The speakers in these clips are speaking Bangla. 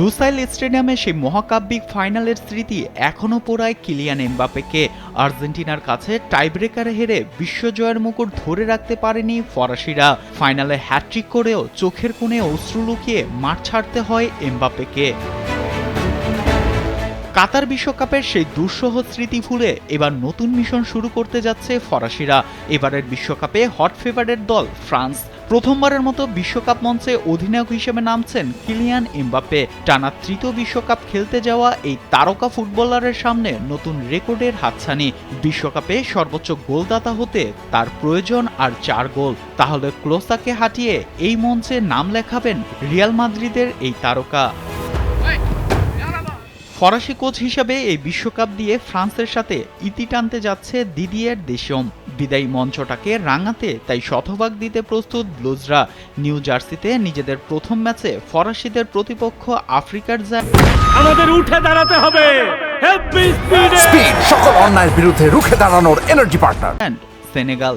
লুসাইল স্টেডিয়ামে সেই মহাকাব্যিক ফাইনালের স্মৃতি এখনও পোড়ায় কিলিয়ান এমবাপ্পেকে। আর্জেন্টিনার কাছে টাইব্রেকারে হেরে বিশ্বজয়ের মুকুট ধরে রাখতে পারেনি ফরাসিরা। ফাইনালে হ্যাট্রিক করেও চোখের কোণে অশ্রু লুকিয়ে মাঠ ছাড়তে হয় এমবাপ্পেকে। কাতার বিশ্বকাপের সেই দুঃসহ স্মৃতি ভুলে এবার নতুন মিশন শুরু করতে যাচ্ছে ফরাসিরা। এবারের বিশ্বকাপে হট ফেভারিট দল ফ্রান্স। প্রথমবারের মতো বিশ্বকাপ মঞ্চে অধিনায়ক হিসেবে নামছেন কিলিয়ান এমবাপ্পে। টানা তৃতীয় বিশ্বকাপ খেলতে যাওয়া এই তারকা ফুটবলারের সামনে নতুন রেকর্ডের হাতছানি। বিশ্বকাপে সর্বোচ্চ গোলদাতা হতে তার প্রয়োজন আর 4 গোল। তাহলে ক্লোসাকে হাঁটিয়ে এই মঞ্চে নাম লেখাবেন রিয়াল মাদ্রিদের এই তারকা। ফরাসি কোচ হিসেবে এই বিশ্বকাপ দিয়ে ফ্রান্সের সাথে ইতি টানতে যাচ্ছে দিদিয়ের দেশম। বিদায়ী মঞ্চটাকে রাঙাতে তাই শতভাগ দিতে প্রস্তুত ব্লুজরা। নিউ জার্সিতে নিজেদের প্রথম ম্যাচে ফরাসিদের প্রতিপক্ষ আফ্রিকার আমাদের উঠে দাঁড়াতে হবে। স্পিড সকল অন্যায়ের বিরুদ্ধে রুখে দাঁড়ানোর এনার্জি পার্টনার সেনেগাল।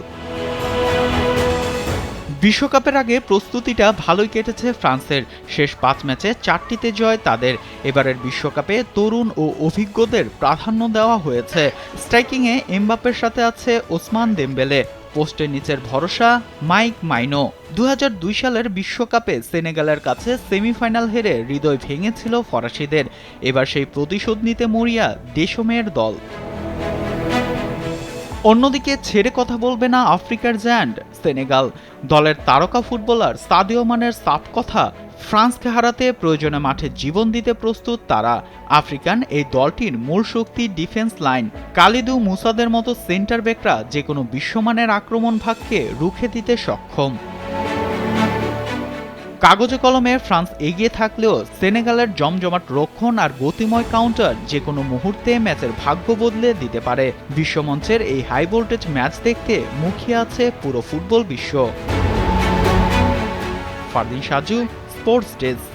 বিশ্বকাপের আগে প্রস্তুতিটা ভালোই কেটেছে ফ্রান্সের। শেষ 5 ম্যাচে 4টিতে জয় তাদের। এবারের বিশ্বকাপে তরুণ ও অভিজ্ঞদের প্রাধান্য দেওয়া হয়েছে। স্ট্রাইকিংয়ে এমবাপ্পের সাথে আছে ওসমান দেমবেলে। পোস্টের নিচের ভরসা মাইক মাইনো। 2002 সালের বিশ্বকাপে সেনেগালের কাছে সেমিফাইনাল হেরে হৃদয় ভেঙেছিল ফরাসিদের। এবার সেই প্রতিশোধ নিতে মরিয়া দেশমের দল। অন্যদিকে ছেড়ে কথা বলবে না আফ্রিকার জায়ান্ট সেনেগাল। দলের তারকা ফুটবলার সাদিও মানের সাফ কথা, ফ্রান্সকে হারাতে প্রয়োজনে মাঠে জীবন দিতে প্রস্তুত তারা। আফ্রিকান এই দলটির মূল শক্তি ডিফেন্স লাইন। কালিদু মুসাদের মতো সেন্টার ব্যাকরা যে কোনো বিশ্বমানের আক্রমণ ভাগকে রুখে দিতে সক্ষম। কাগজে কলমে ফ্রান্স এগিয়ে থাকলেও সেনেগালের জমজমাট রক্ষণ আর গতিময় কাউন্টার যে কোনো মুহূর্তে ম্যাচের ভাগ্য বদলে দিতে পারে। বিশ্বমঞ্চের এই হাই ভোল্টেজ ম্যাচ দেখতে মুখিয়ে আছে পুরো ফুটবল বিশ্ব। Fardin Saju, sports desk.